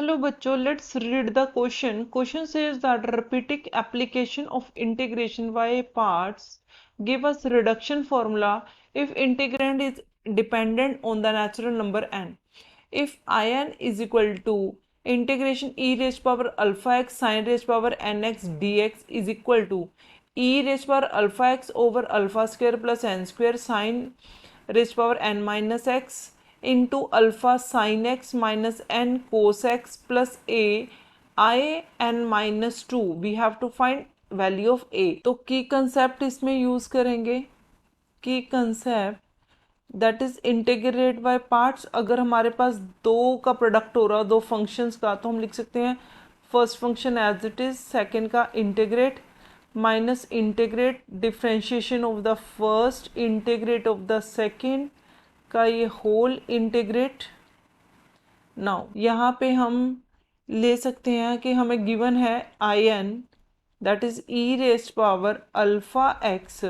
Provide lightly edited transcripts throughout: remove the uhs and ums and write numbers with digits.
Hello बच्चों, let's read the question. Question says that repeating application of integration by parts give us reduction formula if integrand is dependent on the natural number n. If in is equal to integration e raised power alpha x sin raised power nx dx is equal to e raised power alpha x over alpha square plus n square sin raised power n minus x into alpha sin x minus n cos x plus a I n minus 2. We have to find value of a. तो की concept इसमें use करेंगे. की concept that is integrate by parts. अगर हमारे पास दो का product हो रहा, दो फंक्शंस का, तो हम लिख सकते हैं first function as it is, second का integrate minus integrate differentiation of the first integrate of the second का ये होल इंटीग्रेट. नाउ यहाँ पे हम ले सकते हैं कि हमें गिवन है I n that is e raised power alpha x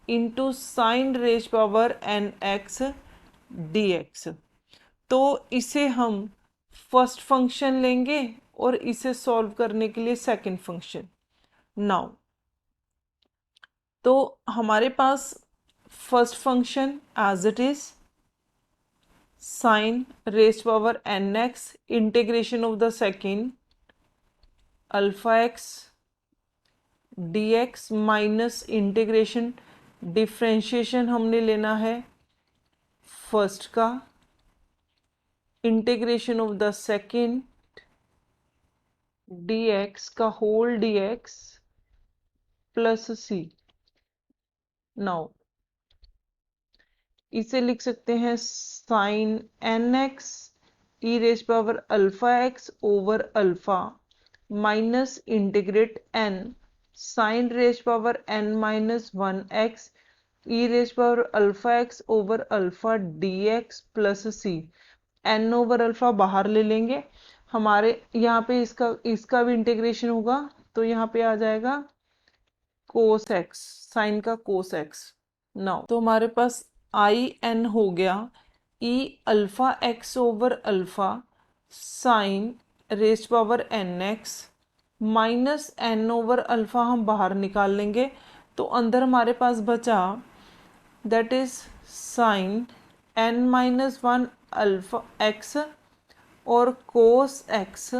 into sine raised power n x d x. तो इसे हम फर्स्ट फंक्शन लेंगे और इसे सॉल्व करने के लिए सेकंड फंक्शन. नाउ तो हमारे पास first function as it is sin raised power nx integration of the second alpha x dx minus integration differentiation हमने लेना है फर्स्ट का integration of the second dx का whole dx plus c. Now इसे लिख सकते हैं sine n x e raise power alpha x over alpha minus integrate n sine raise power n minus one x e raise power alpha x over alpha d x plus c. N over alpha बाहर ले लेंगे. हमारे यहाँ पे इसका भी integration होगा, तो यहाँ पे आ जाएगा कोस एक्स, साइन का कोस एक्स. नाउ तो हमारे पास आई एन हो गया e alpha x over alpha sine raised power n x minus n over alpha हम बाहर निकाल लेंगे. तो अंदर हमारे पास बचा that is sine n minus one alpha x और cos x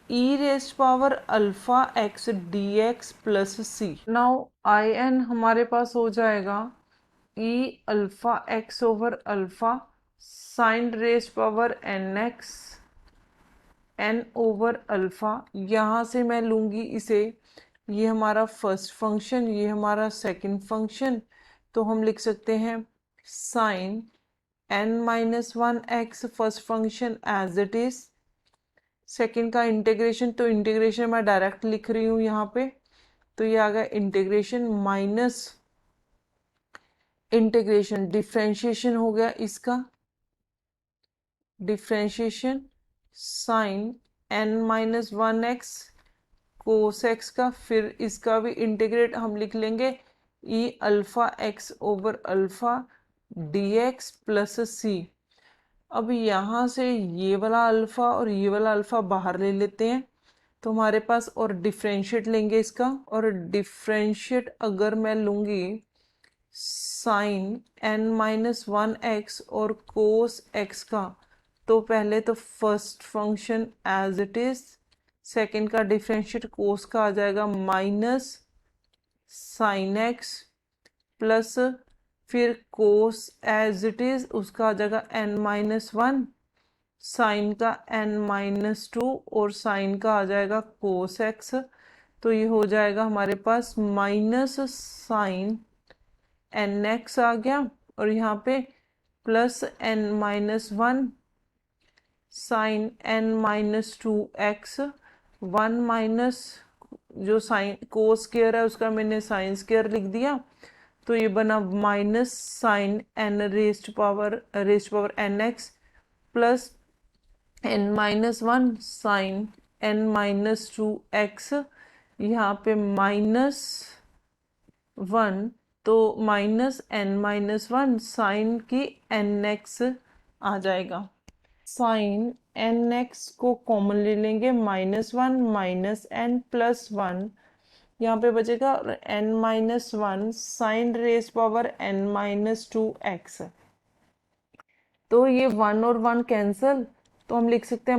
e raised power alpha x d x plus c. Now I n हमारे पास हो जाएगा e alpha x over alpha sine raise power n x n over alpha. यहाँ से मैं लूँगी इसे, ये हमारा फर्स्ट फंक्शन, ये हमारा सेकंड फंक्शन. तो हम लिख सकते हैं sine n minus one x first function as it is, second का इंटीग्रेशन, तो इंटीग्रेशन मैं डायरेक्ट लिख रही हूँ यहाँ पे. तो ये आ गया इंटीग्रेशन माइनस इंटीग्रेशन डिफ्रेंशिएशन हो गया इसका, differentiation sine n minus one x cos x का, फिर इसका भी इंटीग्रेट हम लिख लेंगे e alpha x over alpha d x plus c. अब यहाँ से ये वाला अल्फा और ये वाला अल्फा बाहर ले लेते हैं. तो हमारे पास और डिफ्रेंशिएट लेंगे इसका, और डिफ्रेंशिएट अगर मैं लूँगी sine n minus one x और कोस एक्स का, तो पहले तो first function as it is, second का डिफ्रेंशिएट कोस का आ जाएगा माइनस साइन एक्स प्लस फिर कोस एज इट इज उसका आ जाएगा एन माइनस वन, साइन का एन माइनस टू और साइन का आ जाएगा कोस एक्स. तो ये हो जाएगा हमारे पास माइनस साइन एन एक्स आ गया और यहाँ पे plus n minus one sine n minus two x one minus जो साइन कोस स्क्वायर है उसका मैंने साइन स्क्वायर लिख दिया. तो ये बना minus sine n raised power n x plus n minus one sine n minus two x, यहाँ पे माइनस वन, तो minus n minus one sine की एन एक्स आ जाएगा. साइन एन एक्स को कॉमन ले लेंगे, -1 माइनस एन प्लस 1, यहाँ पे बचेगा n-1 sine raise power n-2x। तो ये 1 और 1 कैंसल, तो हम लिख सकते हैं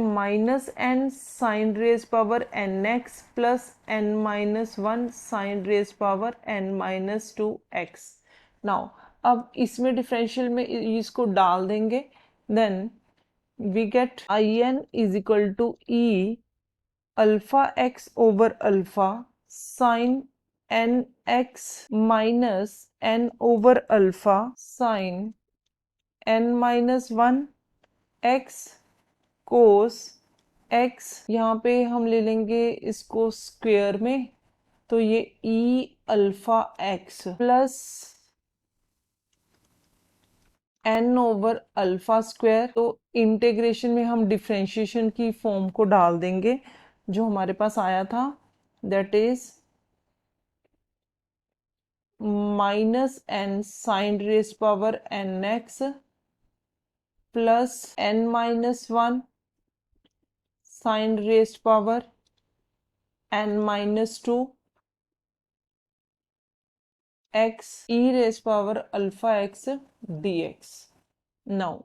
-n sine raise power nx plus n-1 sine raise power n-2x। Now अब इसमें डिफरेंशियल में इसको डाल देंगे, then we get in is equal to e alpha x over alpha sine n x minus n over alpha sine n-1 x cos x, यहाँ पे हम ले लेंगे इसको स्क्वेयर में, तो ये e alpha x plus n over alpha square. तो इंटीग्रेशन में हम डिफ्रेंशिएशन की फॉर्म को डाल देंगे जो हमारे पास आया था, that is -n sine raise power nx plus n-1 sine raise power n-2 x e raise power alpha x dx। Now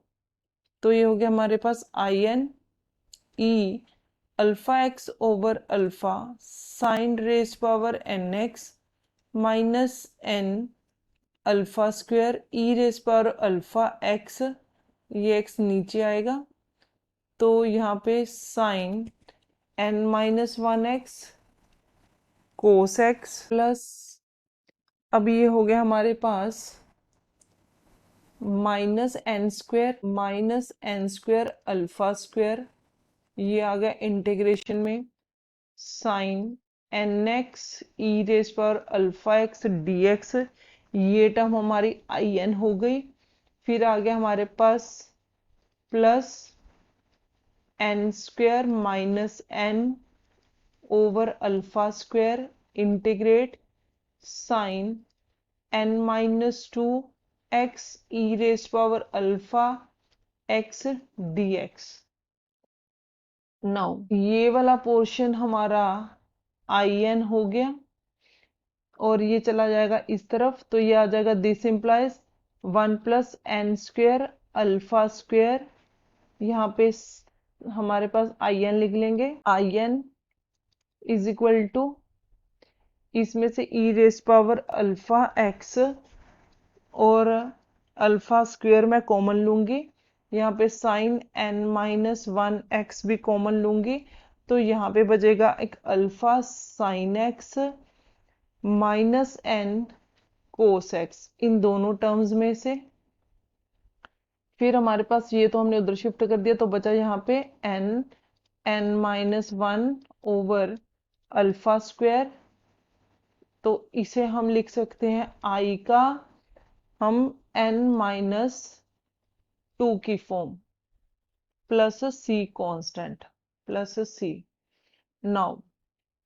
तो ये हो गया हमारे पास in e alpha x over alpha sine raise power nx minus n alpha square e raise power alpha x, ये x नीचे आएगा, तो यहाँ पे sine n-1 x cos x plus, अब ये हो गया हमारे पास -n² अल्फा स्क्वायर, ये आ गया इंटीग्रेशन में sine nx e raise power alpha x dx, ये टर्म हमारी in हो गई। फिर आ गया हमारे पास plus n² minus n over alpha square integrate sine n-2 x e raise power alpha x dx। Now ये वाला पोर्शन हमारा in हो गया और ये चला जाएगा इस तरफ, तो ये आ जाएगा this implies 1 plus n² alpha square, यहाँ पे हमारे पास in लिख लेंगे, in इज इक्वल टू इसमें से e raise power alpha x और अल्फा स्क्वायर मैं कॉमन लूंगी, यहाँ पे साइन n-1 एक्स भी कॉमन लूंगी, तो यहाँ पे बचेगा एक alpha sine x minus n cos x इन दोनों टर्म्स में से। फिर हमारे पास ये तो हमने उधर शिफ्ट कर दिया, तो बचा यहाँ पे n-1 ओवर अल्फा स्क्वायर, तो इसे हम लिख सकते हैं i का हम n-2 की form plus c constant plus c। Now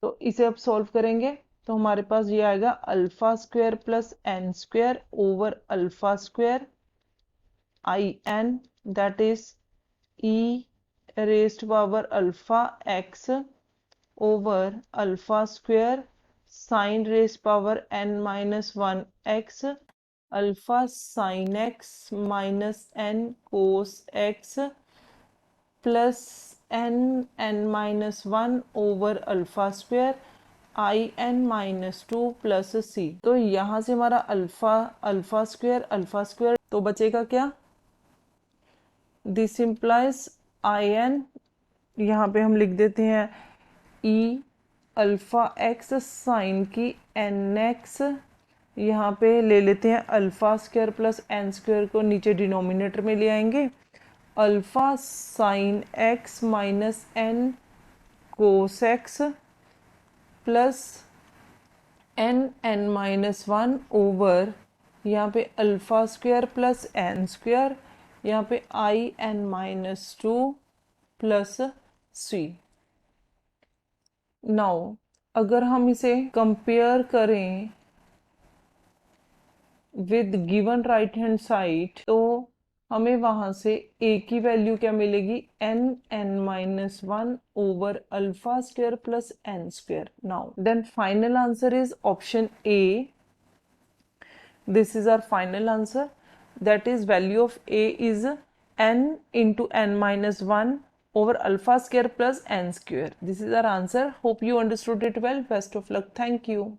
तो इसे अब सॉल्व करेंगे, तो हमारे पास ये आएगा alpha square plus n² over alpha square in, that is e raised power alpha x over alpha square sine raise power n-1 x alpha sine x minus n cos x plus n-1 over alpha square in-2 plus c। तो यहाँ से हमारा alpha square तो बचेगा क्या, this implies in, यहाँ पे हम लिख देते हैं e अल्फा एक्स साइन की nx, यहाँ पे ले लेते हैं अल्फा स्क्वायर प्लस n² को नीचे डिनोमिनेटर में ले आएंगे, alpha sine x minus n cos x plus n-1 over यहाँ पे अल्फा स्क्वायर प्लस n², यहाँ पे in-2 प्लस c। नाउ अगर हम इसे कंपेयर करें with given right hand side, तो हमें वहां से a की वैल्यू क्या मिलेगी, n(n-1) over alpha square plus n square. Now then final answer is option A. This is our final answer, that is value of a is n into n-1 over alpha square plus n square. This is our answer. Hope you understood it well. Best of luck. Thank you.